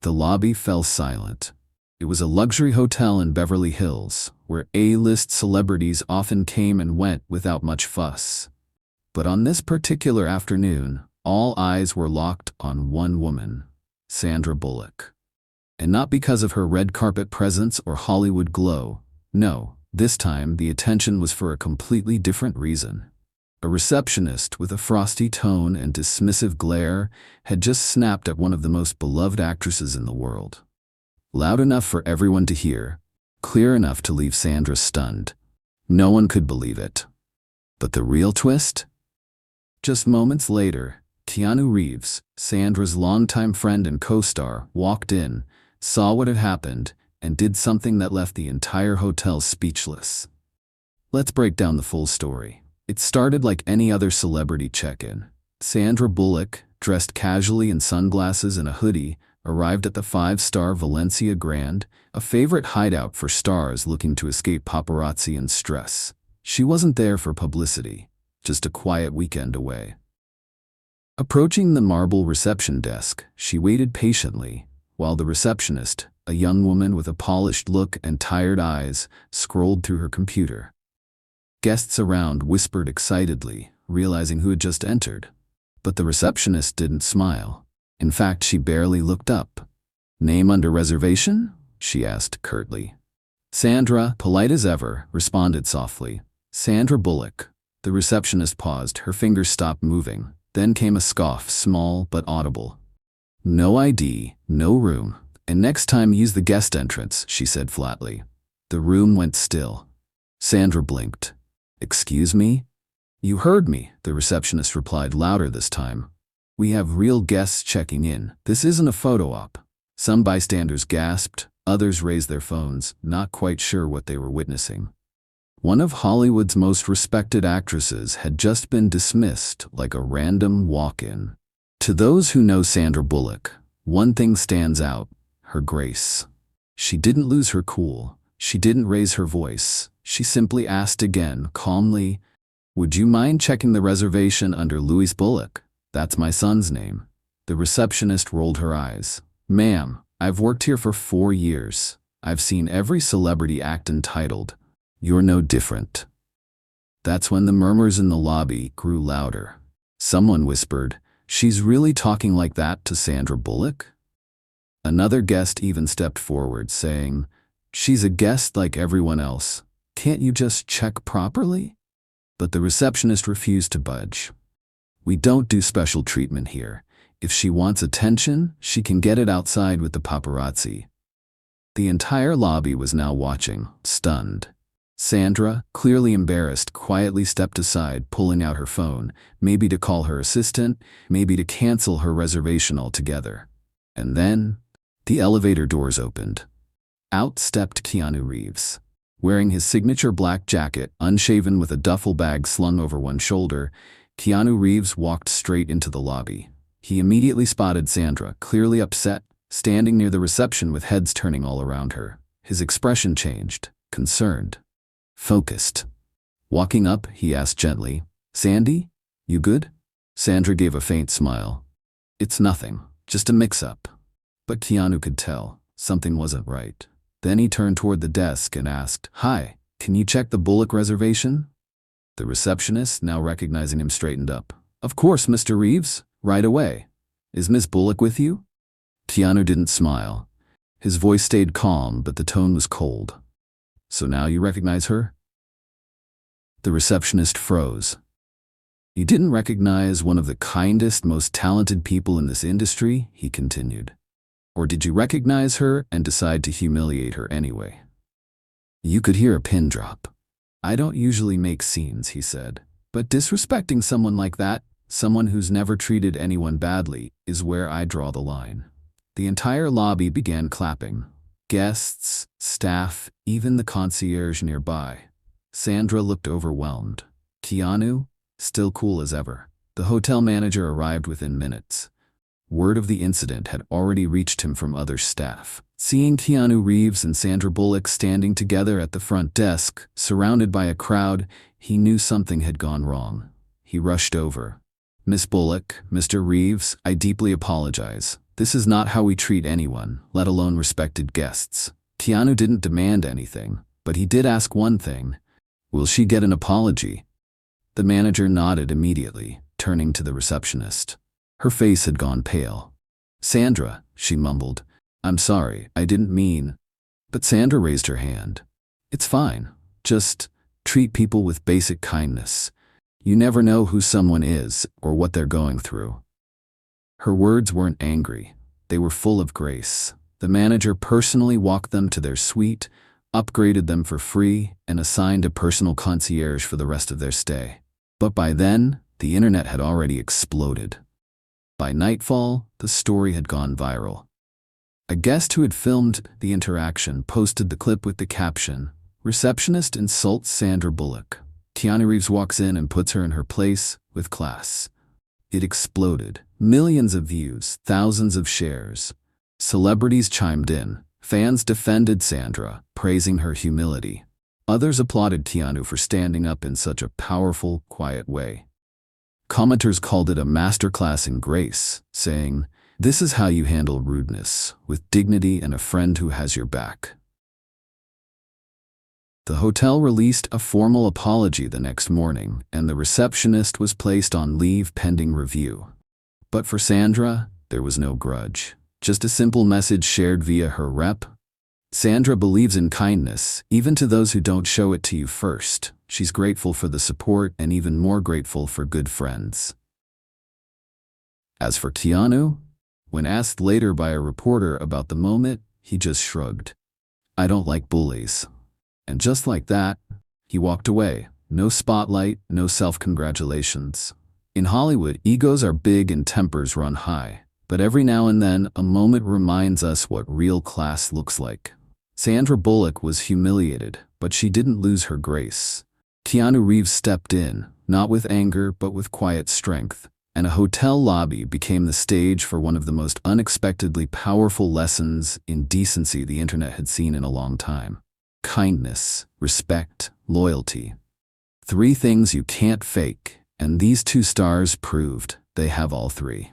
The lobby fell silent. It was a luxury hotel in Beverly Hills, where A-list celebrities often came and went without much fuss. But on this particular afternoon, all eyes were locked on one woman, Sandra Bullock. And not because of her red carpet presence or Hollywood glow. No, this time the attention was for a completely different reason. A receptionist with a frosty tone and dismissive glare had just snapped at one of the most beloved actresses in the world. Loud enough for everyone to hear, clear enough to leave Sandra stunned. No one could believe it. But the real twist? Just moments later, Keanu Reeves, Sandra's longtime friend and co-star, walked in, saw what had happened, and did something that left the entire hotel speechless. Let's break down the full story. It started like any other celebrity check-in. Sandra Bullock, dressed casually in sunglasses and a hoodie, arrived at the five-star Valencia Grand, a favorite hideout for stars looking to escape paparazzi and stress. She wasn't there for publicity, just a quiet weekend away. Approaching the marble reception desk, she waited patiently, while the receptionist, a young woman with a polished look and tired eyes, scrolled through her computer. Guests around whispered excitedly, realizing who had just entered. But the receptionist didn't smile. In fact, she barely looked up. "Name under reservation?" she asked curtly. Sandra, polite as ever, responded softly. "Sandra Bullock." The receptionist paused, her fingers stopped moving. Then came a scoff, small but audible. "No ID, no room, and next time use the guest entrance," she said flatly. The room went still. Sandra blinked. "Excuse me?" "You heard me," the receptionist replied louder this time. "We have real guests checking in. This isn't a photo op." Some bystanders gasped, others raised their phones, not quite sure what they were witnessing. One of Hollywood's most respected actresses had just been dismissed like a random walk-in. To those who know Sandra Bullock, one thing stands out: her grace. She didn't lose her cool. She didn't raise her voice. She simply asked again, calmly, "Would you mind checking the reservation under Louis Bullock? That's my son's name." The receptionist rolled her eyes. "Ma'am, I've worked here for 4 years. I've seen every celebrity act entitled. You're no different." That's when the murmurs in the lobby grew louder. Someone whispered, "She's really talking like that to Sandra Bullock?" Another guest even stepped forward, saying, "She's a guest like everyone else. Can't you just check properly?" But the receptionist refused to budge. "We don't do special treatment here. If she wants attention, she can get it outside with the paparazzi." The entire lobby was now watching, stunned. Sandra, clearly embarrassed, quietly stepped aside, pulling out her phone, maybe to call her assistant, maybe to cancel her reservation altogether. And then, the elevator doors opened. Out stepped Keanu Reeves. Wearing his signature black jacket, unshaven with a duffel bag slung over one shoulder, Keanu Reeves walked straight into the lobby. He immediately spotted Sandra, clearly upset, standing near the reception with heads turning all around her. His expression changed, concerned, focused. Walking up, he asked gently, "Sandy, you good?" Sandra gave a faint smile. "It's nothing, just a mix-up." But Keanu could tell something wasn't right. Then he turned toward the desk and asked, "Hi, can you check the Bullock reservation?" The receptionist, now recognizing him, straightened up. "Of course, Mr. Reeves, right away. Is Miss Bullock with you?" Keanu didn't smile. His voice stayed calm, but the tone was cold. "So now you recognize her?" The receptionist froze. "You didn't recognize one of the kindest, most talented people in this industry?" he continued. "Or did you recognize her and decide to humiliate her anyway?" You could hear a pin drop. "I don't usually make scenes," he said. "But disrespecting someone like that, someone who's never treated anyone badly, is where I draw the line." The entire lobby began clapping. Guests, staff, even the concierge nearby. Sandra looked overwhelmed. Keanu, still cool as ever. The hotel manager arrived within minutes. Word of the incident had already reached him from other staff. Seeing Keanu Reeves and Sandra Bullock standing together at the front desk, surrounded by a crowd, he knew something had gone wrong. He rushed over. "Miss Bullock, Mr. Reeves, I deeply apologize. This is not how we treat anyone, let alone respected guests. Keanu didn't demand anything, but he did ask one thing. Will she get an apology? The manager nodded immediately, turning to the receptionist. Her face had gone pale. Sandra, she mumbled. I'm sorry, I didn't mean. But Sandra raised her hand. It's fine. Just treat people with basic kindness. You never know who someone is or what they're going through. Her words weren't angry. They were full of grace. The manager personally walked them to their suite, upgraded them for free, and assigned a personal concierge for the rest of their stay. But by then, the internet had already exploded. By nightfall, the story had gone viral. A guest who had filmed the interaction posted the clip with the caption, "Receptionist insults Sandra Bullock. Keanu Reeves walks in and puts her in her place with class." It exploded. Millions of views, thousands of shares. Celebrities chimed in. Fans defended Sandra, praising her humility. Others applauded Keanu for standing up in such a powerful, quiet way. Commenters called it a masterclass in grace, saying, "This is how you handle rudeness, with dignity and a friend who has your back." The hotel released a formal apology the next morning, and the receptionist was placed on leave pending review. But for Sandra, there was no grudge. Just a simple message shared via her rep. Sandra believes in kindness, even to those who don't show it to you first. She's grateful for the support and even more grateful for good friends. As for Keanu, when asked later by a reporter about the moment, he just shrugged. "I don't like bullies." And just like that, he walked away. No spotlight, no self-congratulations. In Hollywood, egos are big and tempers run high. But every now and then, a moment reminds us what real class looks like. Sandra Bullock was humiliated, but she didn't lose her grace. Keanu Reeves stepped in, not with anger, but with quiet strength. And a hotel lobby became the stage for one of the most unexpectedly powerful lessons in decency the internet had seen in a long time. Kindness, respect, loyalty. 3 things you can't fake, and these 2 stars proved they have all 3.